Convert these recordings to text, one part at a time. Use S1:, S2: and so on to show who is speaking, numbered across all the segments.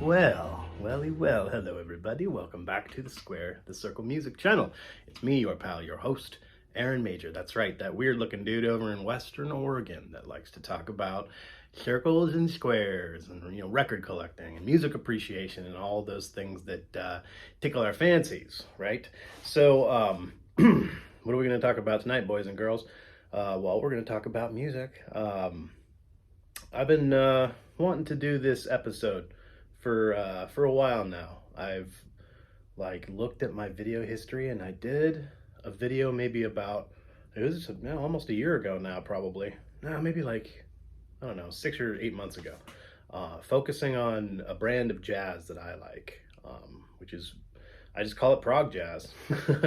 S1: Well, hello everybody. Welcome back to the Square the Circle Music channel. It's me, your pal, your host, Aaron Major. That's right, that weird looking dude over in Western Oregon that likes to talk about circles and squares and, record collecting and music appreciation and all those things that tickle our fancies, right? So, what are we going to talk about tonight, boys and girls? Well, we're going to talk about music. I've been wanting to do this episode for a while now. I've looked at my video history, and I did a video maybe about, it was almost a year ago now, probably. No, maybe I don't know, 6 or 8 months ago, focusing on a brand of jazz that I like, which is, I just call it Prog-jazz,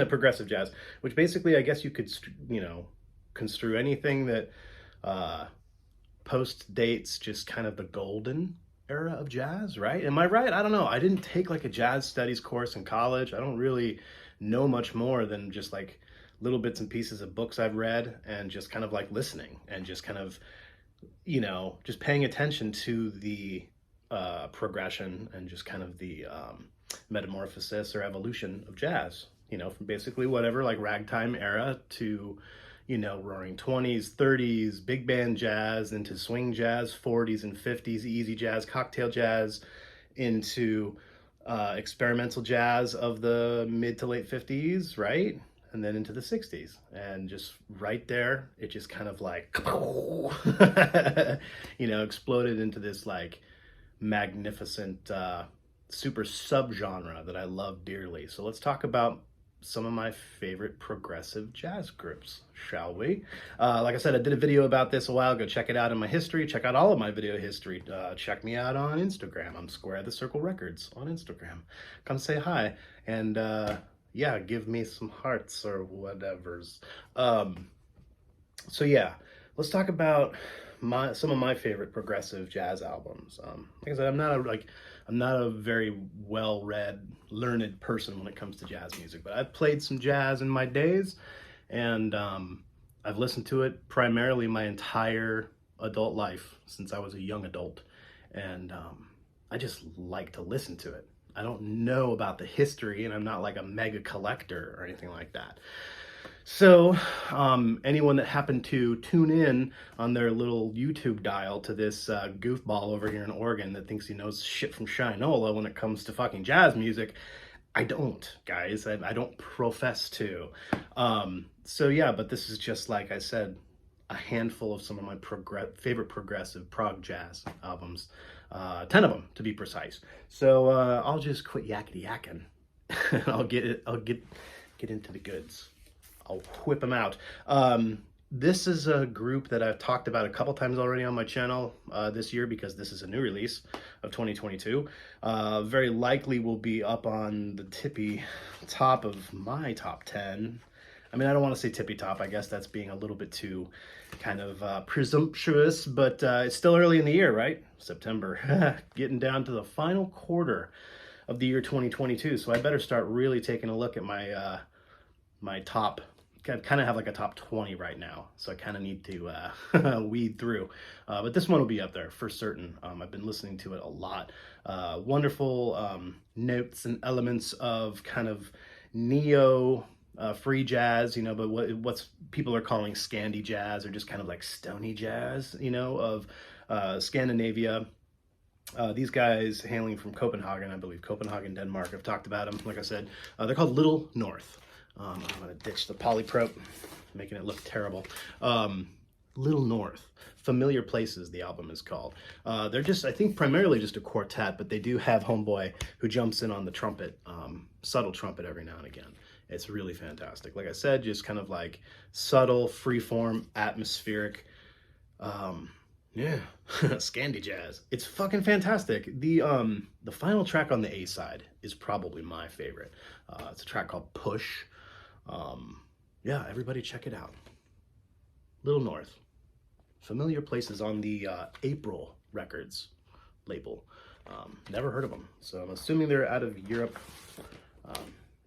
S1: progressive jazz, which basically I guess you could, construe anything that post dates just kind of the golden era of jazz, right? Am I right? I don't know. I didn't take a jazz studies course in college. I don't really know much more than just little bits and pieces of books I've read and just kind of listening and just kind of, just paying attention to the progression and just kind of the metamorphosis or evolution of jazz, from basically whatever ragtime era to roaring 20s, 30s, big band jazz, into swing jazz, 40s and 50s, easy jazz, cocktail jazz, into experimental jazz of the mid to late 50s, right? And then into the 60s. And just right there, it just kind of exploded into this magnificent super subgenre that I love dearly. So let's talk about some of my favorite progressive jazz groups, shall we? Like I said, I did a video about this a while ago. Check it out in my history. Check out all of my video history. Check me out on Instagram. I'm Square the Circle Records on Instagram. Come say hi. And yeah, give me some hearts or whatevers. So yeah, let's talk about some of my favorite progressive jazz albums. Like I said, I'm not a very well-read, learned person when it comes to jazz music, but I've played some jazz in my days, and I've listened to it primarily my entire adult life since I was a young adult, and I just like to listen to it. I don't know about the history, and I'm not a mega collector or anything like that. So anyone that happened to tune in on their little YouTube dial to this goofball over here in Oregon that thinks he knows shit from Shinola when it comes to fucking jazz music, I don't, guys. I don't profess to. So yeah, but this is just, like I said, a handful of some of my favorite progressive prog jazz albums. 10 of them, to be precise. So I'll just quit yakety yakking. I'll get into the goods. I'll whip them out. This is a group that I've talked about a couple times already on my channel this year, because this is a new release of 2022. Very likely will be up on the tippy top of my top 10. I mean, I don't want to say tippy top. I guess that's being a little bit too kind of presumptuous, but it's still early in the year, right? September, getting down to the final quarter of the year 2022. So I better start really taking a look at my my top. I kind of have a top 20 right now, so I kind of need to weed through. But this one will be up there for certain. I've been listening to it a lot. Wonderful notes and elements of kind of neo free jazz, but what's people are calling Scandi jazz, or just kind of stony jazz, of Scandinavia. These guys hailing from Copenhagen, I believe, Copenhagen, Denmark. I've talked about them, like I said. They're called Little North. I'm going to ditch the polyprop, making it look terrible. Little North, Familiar Places, the album is called. They're just, I think, primarily just a quartet, but they do have homeboy who jumps in on the trumpet, subtle trumpet every now and again. It's really fantastic. Like I said, just kind of subtle, freeform, atmospheric, yeah, Scandi jazz. It's fucking fantastic. The final track on the A side is probably my favorite. It's a track called Push. Yeah, everybody check it out. Little North, Familiar Places, on the April Records label. Never heard of them, so I'm assuming they're out of Europe.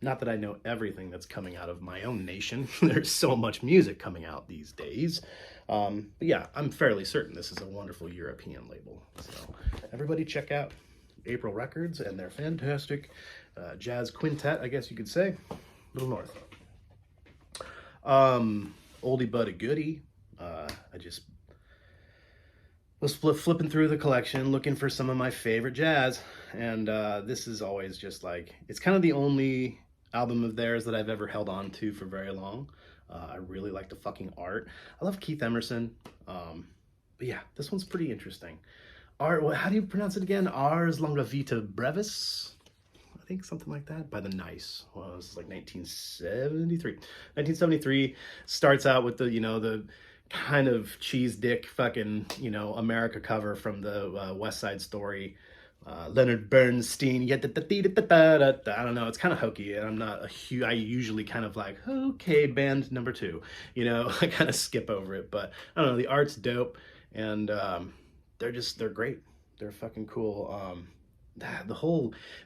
S1: Not that I know everything that's coming out of my own nation. There's so much music coming out these days. But yeah, I'm fairly certain this is a wonderful European label. So everybody check out April Records, and their fantastic jazz quintet, I guess you could say. Little North. Oldie but a goodie. I just was flipping through the collection looking for some of my favorite jazz, and this is always just like, it's kind of the only album of theirs that I've ever held on to for very long. I really like the fucking art. I love Keith Emerson, but yeah, this one's pretty interesting. How do you pronounce it again? Ars Longa Vita Brevis? I think something like that, by the Nice. Well, this is like 1973. 1973 starts out with the, you know, the kind of cheese dick fucking, you know, America cover from the West Side Story. Leonard Bernstein. I don't know. It's kind of hokey, and I'm not a huge. I usually kind of like, okay, band number 2. You know, I kind of skip over it, but I don't know. The art's dope, and they're great. They're fucking cool.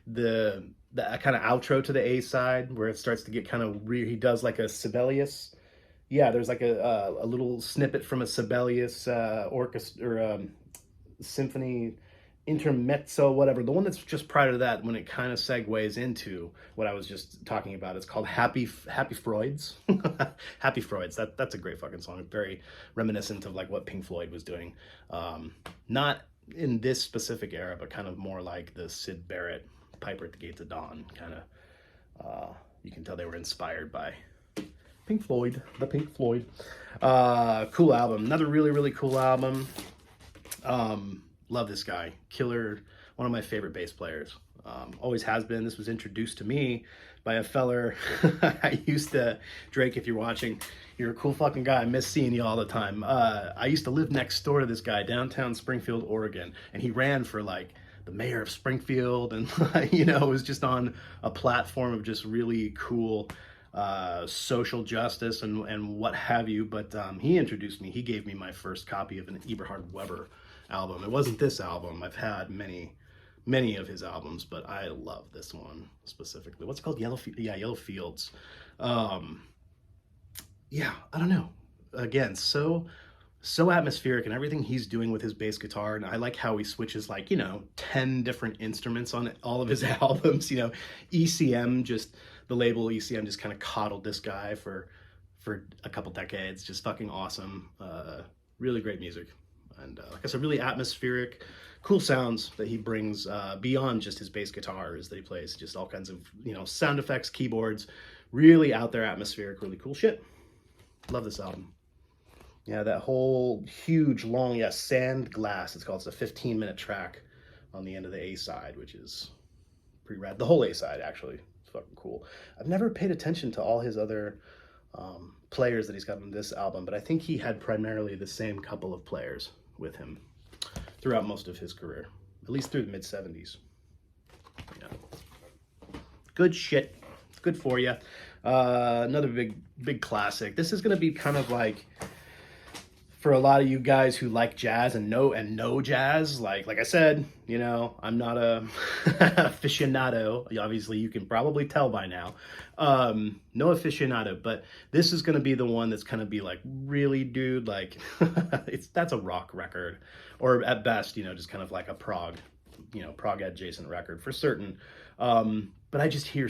S1: The kind of outro to the A side where it starts to get kind of weird. He does like a Sibelius. Yeah, there's like a little snippet from a Sibelius orchestra or symphony intermezzo, whatever. The one that's just prior to that, when it kind of segues into what I was just talking about. It's called Happy Freuds. Happy Freuds. That's a great fucking song. Very reminiscent of like what Pink Floyd was doing. Not in this specific era, but kind of more like the Syd Barrett Piper at the Gates of Dawn kind of. You can tell they were inspired by Pink Floyd, the Pink Floyd. Cool album. Another really, really cool album. Love this guy. Killer. One of my favorite bass players. Always has been. This was introduced to me by a feller I used to, Drake, if you're watching, you're a cool fucking guy. I miss seeing you all the time. I used to live next door to this guy, downtown Springfield, Oregon, and he ran for like the mayor of Springfield, and you know, was just on a platform of just really cool social justice and what have you. But he introduced me. He gave me my first copy of an Eberhard Weber album. It wasn't this album. I've had many of his albums, but I love this one specifically. What's it called? Yellow Fields. Yeah, I don't know. Again, so atmospheric, and everything he's doing with his bass guitar. And I like how he switches like, you know, 10 different instruments on all of his albums. You know, ECM, just the label ECM just kind of coddled this guy for a couple decades. Just fucking awesome. Really great music. And like I said, really atmospheric, cool sounds that he brings beyond just his bass guitars that he plays. Just all kinds of, you know, sound effects, keyboards, really out there, atmospheric, really cool shit. Love this album. Yeah, that whole huge, long, Sand Glass, it's called. It's a 15-minute track on the end of the A side, which is pretty rad. The whole A side, actually, it's fucking cool. I've never paid attention to all his other players that he's got on this album, but I think he had primarily the same couple of players with him throughout most of his career, at least through the mid-70s. Yeah. Good shit. It's good for you. Another big classic. This is going to be kind of like, for a lot of you guys who like jazz and know jazz, like I said, you know, I'm not a aficionado. Obviously, you can probably tell by now. No aficionado, but this is going to be the one that's going to be like, really, dude, like, that's a rock record, or at best, you know, just kind of like a prog adjacent record for certain. But I just hear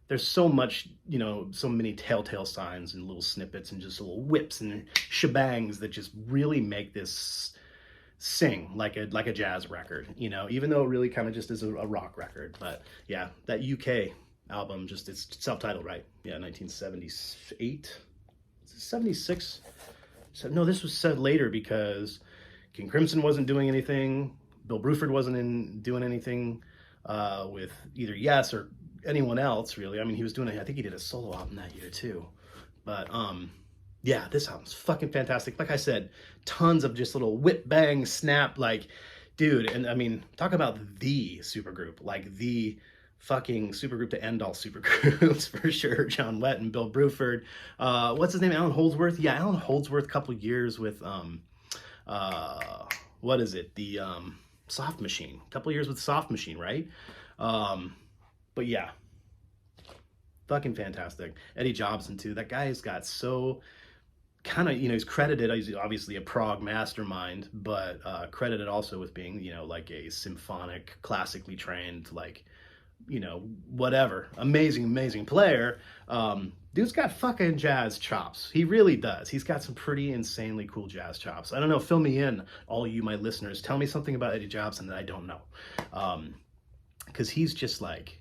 S1: there's so much, you know, so many telltale signs and little snippets and just little whips and shebangs that just really make this sing like a jazz record, you know, even though it really kind of just is a rock record. But yeah, that UK album, just, it's self-titled, right? Yeah, 1978, 76. So no, this was said later because King Crimson wasn't doing anything. Bill Bruford wasn't doing anything with either Yes or anyone else, really. I mean, he was doing I think he did a solo album that year too. But yeah, this album's fucking fantastic. Like I said, tons of just little whip, bang, snap, like, dude. And I mean, talk about the supergroup, like the fucking supergroup to end all supergroups for sure. John Wett and Bill Bruford. What's his name? Alan Holdsworth. Yeah, Alan Holdsworth. Couple years with what is it? The Soft Machine. Couple years with Soft Machine, right? But yeah, fucking fantastic. Eddie Jobson too. That guy has got so kind of, you know, he's credited, he's obviously a prog mastermind, but credited also with being, you know, like a symphonic, classically trained, like, you know, whatever, amazing player. Dude's got fucking jazz chops. He really does. He's got some pretty insanely cool jazz chops. I don't know, fill me in, all you, my listeners. Tell me something about Eddie Jobson that I don't know. Because he's just like,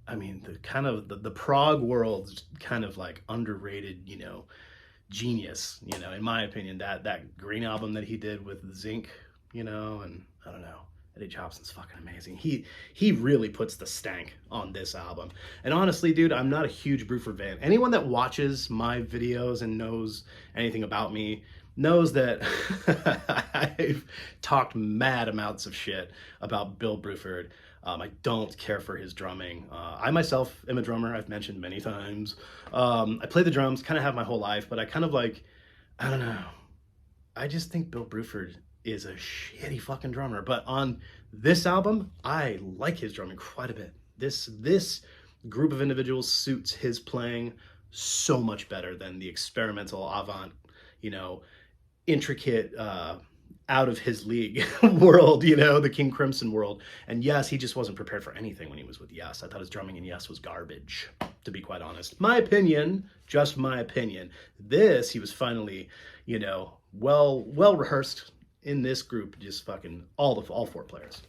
S1: I mean, the kind of, the prog world's kind of like underrated, you know, genius, you know, in my opinion. That Green album that he did with Zinc, you know, and I don't know, Eddie Jobson's fucking amazing. He really puts the stank on this album. And honestly, dude, I'm not a huge Bruford fan. Anyone that watches my videos and knows anything about me knows that I've talked mad amounts of shit about Bill Bruford. I don't care for his drumming. I myself am a drummer, I've mentioned many times. I play the drums, kind of have my whole life, but I kind of like, I don't know. I just think Bill Bruford is a shitty fucking drummer. But on this album, I like his drumming quite a bit. This group of individuals suits his playing so much better than the experimental avant, you know, intricate, out of his league world, you know, the King Crimson world. And yes, he just wasn't prepared for anything when he was with Yes. I thought his drumming in Yes was garbage, to be quite honest. My opinion, just my opinion. This, he was finally, you know, well rehearsed in this group, just fucking all four players.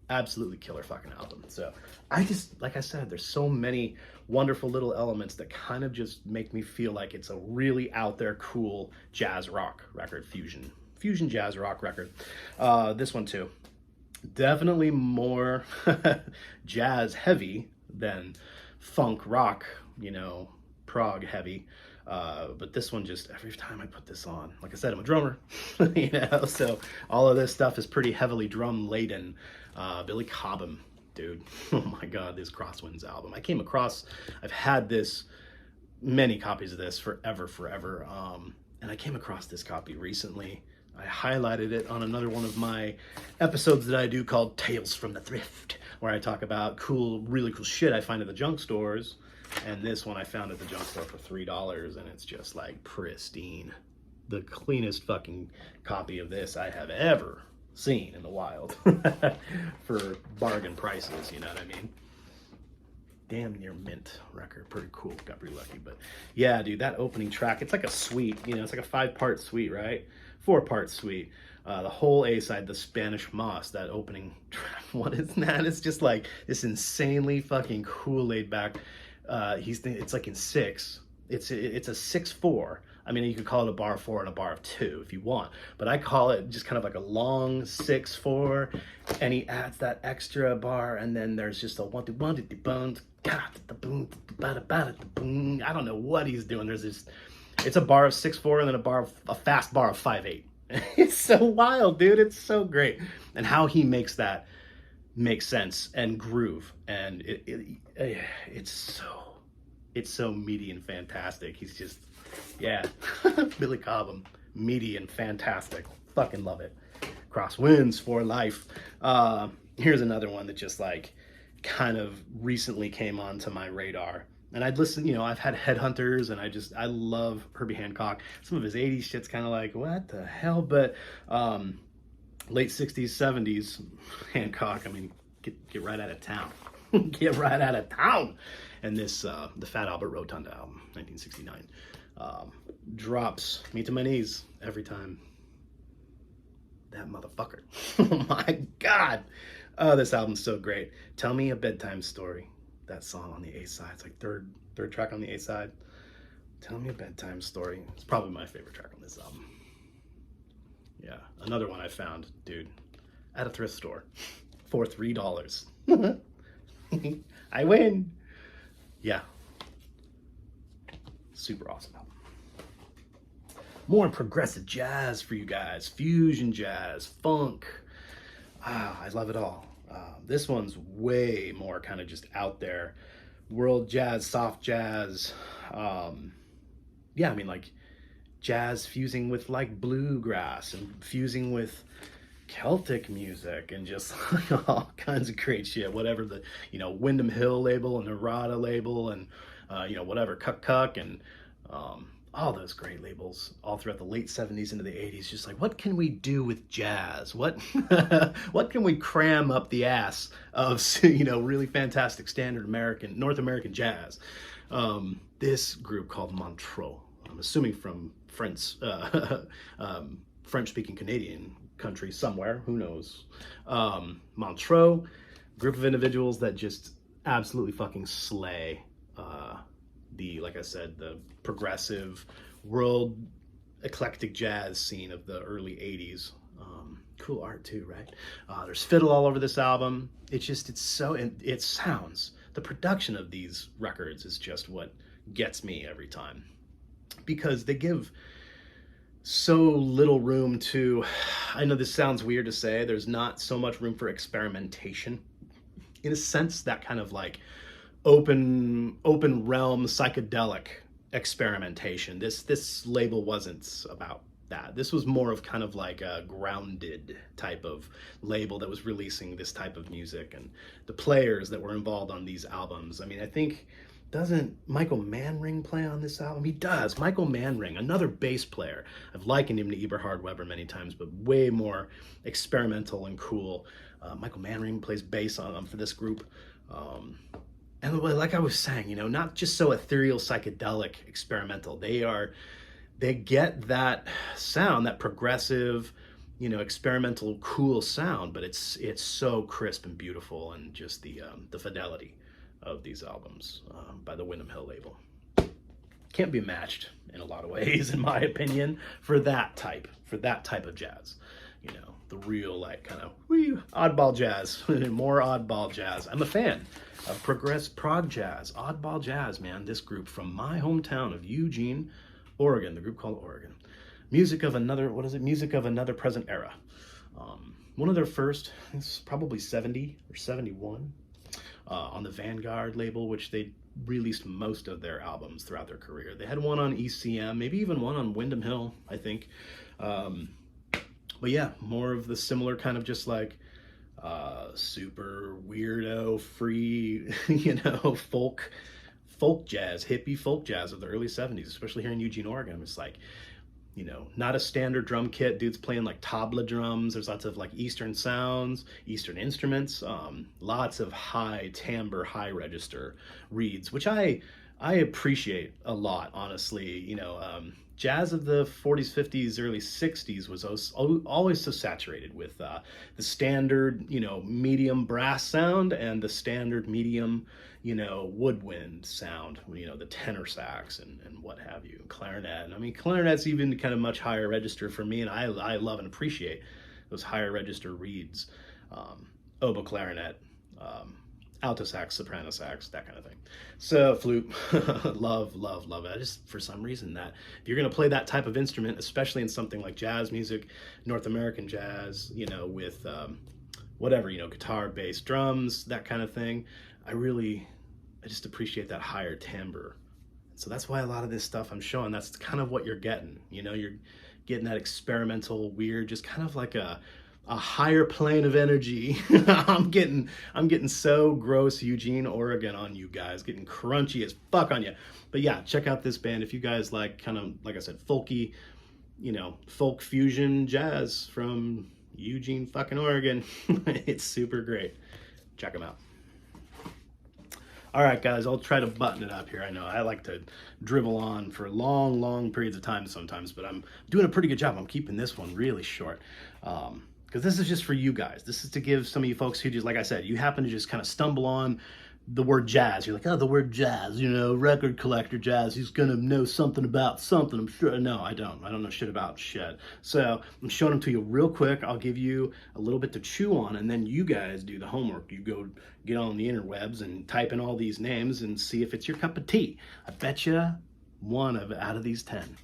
S1: Absolutely killer fucking album. So I just, like I said, there's so many wonderful little elements that kind of just make me feel like it's a really out there cool jazz rock record, fusion jazz rock record. This one too, definitely more jazz heavy than funk rock, you know, prog heavy. But this one, just every time I put this on, like I said, I'm a drummer, you know, so all of this stuff is pretty heavily drum laden. Billy Cobham, dude, oh my God, this Crosswinds album. I came across, I've had this, many copies of this forever. And I came across this copy recently. I highlighted it on another one of my episodes that I do called Tales from the Thrift, where I talk about really cool shit I find at the junk stores. And this one I found at the junk store for $3, and it's just like pristine. The cleanest fucking copy of this I have ever seen in the wild for bargain prices, you know what I mean? Damn near mint record, pretty cool, got pretty lucky. But yeah, dude, that opening track, it's like a suite, you know, it's like a 5-part suite, right? 4-part suite. The whole A side, the Spanish Moss, that opening track, what is that? It's just like this insanely fucking cool, laid back. It's like in 6. It's a 6/4. I mean, you could call it a bar of 4 and a bar of 2 if you want, but I call it just kind of like a long 6/4, and he adds that extra bar, and then there's just a 1-2-1-2-boom, I don't know what he's doing. There's this, it's a bar of 6/4 and then a fast bar of 5/8. It's so wild, dude. It's so great, and how he makes that make sense and groove, and it's so meaty and fantastic. He's just, yeah, Billy Cobham, meaty and fantastic. Fucking love it. Crosswinds for life. Here's another one that just like kind of recently came onto my radar. And I'd listen, you know, I've had Headhunters, and I love Herbie Hancock. Some of his 80s shit's kind of like, what the hell? But late 60s, 70s Hancock, I mean, get right out of town. Get right out of town. And this, the Fat Albert Rotunda album, 1969, drops me to my knees every time. That motherfucker. Oh my God. Oh, this album's so great. Tell Me a Bedtime Story. That song on the A side. It's like third track on the A side. Tell Me a Bedtime Story. It's probably my favorite track on this album. Yeah. Another one I found, dude, at a thrift store for $3. I win. Yeah. Super awesome album. More progressive jazz for you guys. Fusion jazz, funk. I love it all. This one's way more kind of just out there. World jazz, soft jazz. Yeah, I mean, like jazz fusing with like bluegrass and fusing with Celtic music and just like all kinds of great shit. Whatever the, you know, Windham Hill label and Narada label and, you know, whatever, Cuck and all those great labels all throughout the late 70s into the 80s, just like, what can we do with jazz? What what can we cram up the ass of, really fantastic standard North American jazz? This group called Montreux, I'm assuming from French-speaking Canadian country somewhere, who knows? Montreux, group of individuals that just absolutely fucking slay like I said, the progressive world eclectic jazz scene of the early 80s. Cool art too, right? There's fiddle all over this album. It sounds, the production of these records is just what gets me every time, because they give so little room to, I know this sounds weird to say, there's not so much room for experimentation. In a sense, that kind of like open realm psychedelic experimentation. This label wasn't about that. This was more of kind of like a grounded type of label that was releasing this type of music, and the players that were involved on these albums. I mean, I think, doesn't Michael Manring play on this album? He does. Michael Manring, another bass player. I've likened him to Eberhard Weber many times, but way more experimental and cool. Michael Manring plays bass for this group. And like I was saying, not just so ethereal, psychedelic, experimental. They get that sound, that progressive, experimental, cool sound, but it's so crisp and beautiful, and just the fidelity of these albums by the Windham Hill label can't be matched in a lot of ways, in my opinion, for that type of jazz. The real, like, kind of oddball jazz, more oddball jazz. I'm a fan of Prog-jazz, Oddball Jazz, man. This group from my hometown of Eugene, Oregon, the group called Oregon. Music of another present era. One of their first, it's probably 70 or 71, on the Vanguard label, which they released most of their albums throughout their career. They had one on ECM, maybe even one on Windham Hill, I think. But yeah, more of the similar kind of just like super weirdo, free, folk jazz, hippie folk jazz of the early 70s, especially here in Eugene, Oregon. It's like, not a standard drum kit. Dude's playing like tabla drums. There's lots of like Eastern sounds, Eastern instruments, lots of high timbre, high register reeds, which I appreciate a lot, honestly. Jazz of the 40s, 50s, early 60s was always so saturated with the standard, medium brass sound and the standard medium, woodwind sound, the tenor sax and what have you, clarinet. I mean, clarinet's even kind of much higher register for me, and I love and appreciate those higher register reeds, oboe clarinet, alto sax, soprano sax, that kind of thing. So flute, love it. I just, for some reason, that if you're going to play that type of instrument, especially in something like jazz music, North American jazz, with whatever, guitar, bass, drums, that kind of thing, I just appreciate that higher timbre. So that's why a lot of this stuff I'm showing, that's kind of what you're getting. You're getting that experimental, weird, just kind of like a higher plane of energy. I'm getting so gross Eugene, Oregon on you guys, getting crunchy as fuck on you. But yeah, check out this band if you guys like kind of, like I said, folky, folk fusion jazz from Eugene fucking Oregon. It's super great. Check them out. All right, guys, I'll try to button it up here. I know I like to drivel on for long periods of time sometimes, but I'm doing a pretty good job. I'm keeping this one really short. Because this is just for you guys. This is to give some of you folks who just, like I said, you happen to just kind of stumble on the word jazz. You're like, oh, the word jazz, record collector jazz. He's going to know something about something, I'm sure. No, I don't. I don't know shit about shit. So I'm showing them to you real quick. I'll give you a little bit to chew on, and then you guys do the homework. You go get on the interwebs and type in all these names and see if it's your cup of tea. I bet you one out of these 10.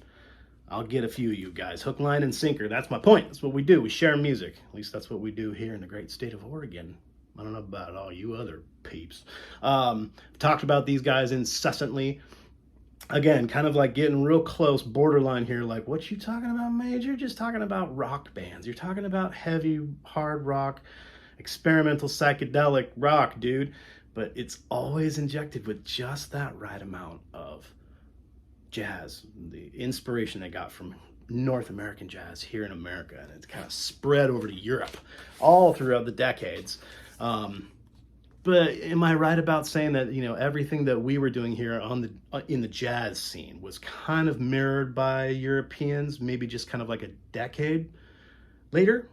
S1: I'll get a few of you guys. Hook, line, and sinker. That's my point. That's what we do. We share music. At least that's what we do here in the great state of Oregon. I don't know about all you other peeps. Talked about these guys incessantly. Again, kind of like getting real close, borderline here. Like, what you talking about, Mage? You're just talking about rock bands. You're talking about heavy, hard rock, experimental, psychedelic rock, dude. But it's always injected with just that right amount of jazz, the inspiration they got from North American jazz here in America, and it's kind of spread over to Europe all throughout the decades. But am I right about saying that, you know, everything that we were doing here in the jazz scene was kind of mirrored by Europeans, maybe just kind of like a decade later?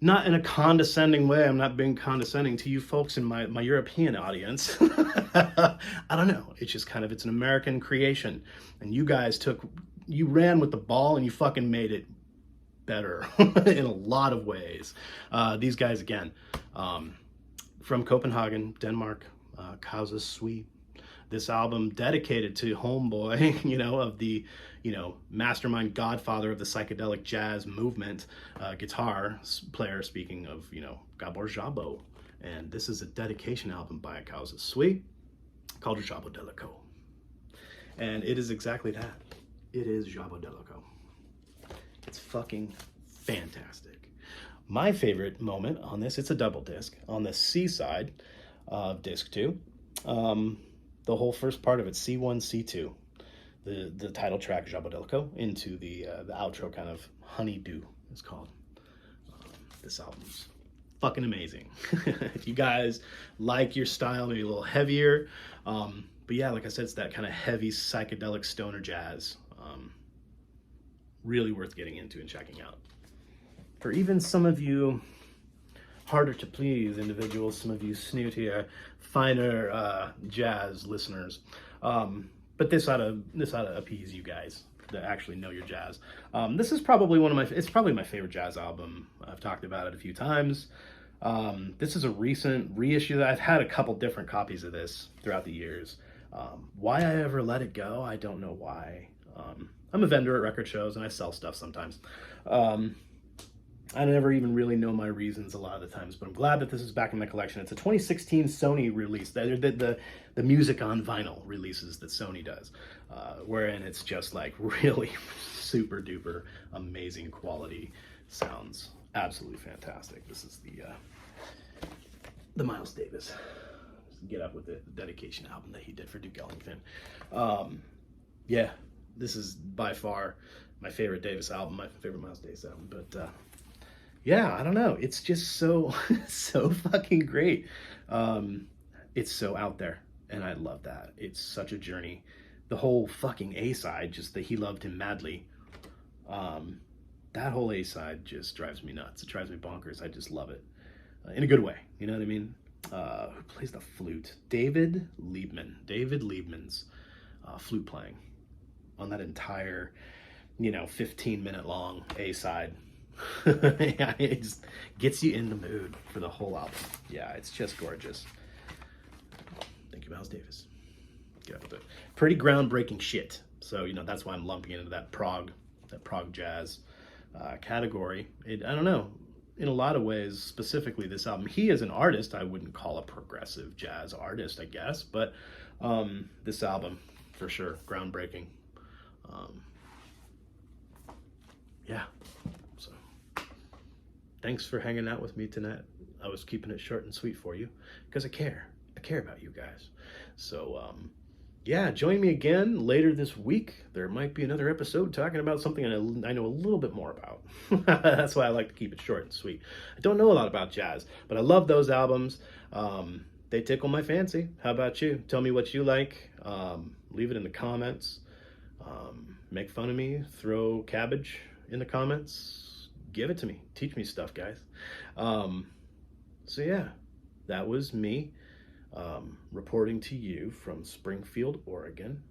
S1: Not in a condescending way. I'm not being condescending to you folks in my European audience. I don't know. It's just kind of, it's an American creation. And you guys you ran with the ball and you fucking made it better in a lot of ways. These guys, again, from Copenhagen, Denmark, Causa Sui. This album dedicated to homeboy, you know, of the, you know, mastermind godfather of the psychedelic jazz movement, guitar player, speaking of, you know, Gabor Szabo. And this is a dedication album by Causa Sui called Szabo Delico. And it is exactly that. It is Szabo Delico. It's fucking fantastic. My favorite moment on this, it's a double disc, on the C side of disc 2, the whole first part of it, C1, C2, the title track, Szabo Delico, into the outro, kind of Honeydew, it's called. This album's fucking amazing. If you guys like your style, maybe a little heavier, but yeah, like I said, it's that kind of heavy psychedelic stoner jazz. Really worth getting into and checking out. For even some of you harder to please individuals, some of you snootier, finer jazz listeners, but this ought to appease you guys that actually know your jazz. This is probably it's probably my favorite jazz album. I've talked about it a few times. This is a recent reissue. I've had a couple different copies of this throughout the years. Why I ever let it go, I don't know why. I'm a vendor at record shows and I sell stuff sometimes. I never even really know my reasons a lot of the times, but I'm glad that this is back in my collection. It's a 2016 Sony release, the music on vinyl releases that Sony does, wherein it's just like really super duper amazing quality. Sounds absolutely fantastic. This is the Miles Davis Get Up With It, the dedication album that he did for Duke Ellington. Yeah, this is by far my favorite Davis album, my favorite Miles Davis album, but yeah, I don't know. It's just so, so fucking great. It's so out there, and I love that. It's such a journey. The whole fucking A-side, just that He Loved Him Madly, that whole A-side just drives me nuts. It drives me bonkers. I just love it. In a good way, you know what I mean? Who plays the flute? David Liebman. David Liebman's flute playing on that entire, 15-minute long A-side. Yeah, it just gets you in the mood for the whole album. Yeah, it's just gorgeous. Thank you, Miles Davis. Get up with it. Pretty groundbreaking shit. So, that's why I'm lumping it into that Prog-jazz category. I don't know. In a lot of ways, specifically this album, he as an artist, I wouldn't call a progressive jazz artist, I guess, but this album, for sure, groundbreaking. Yeah. So, thanks for hanging out with me tonight. I was keeping it short and sweet for you because I care. I care about you guys. So, yeah, join me again later this week. There might be another episode talking about something I know a little bit more about. That's why I like to keep it short and sweet. I don't know a lot about jazz, but I love those albums. They tickle my fancy. How about you? Tell me what you like. Leave it in the comments. Make fun of me. Throw cabbage in the comments. Give it to me. Teach me stuff, guys. So yeah, that was me. Reporting to you from Springfield, Oregon.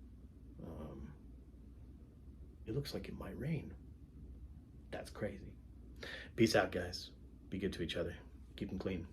S1: It looks like it might rain. That's crazy. Peace out, guys. Be good to each other. Keep them clean.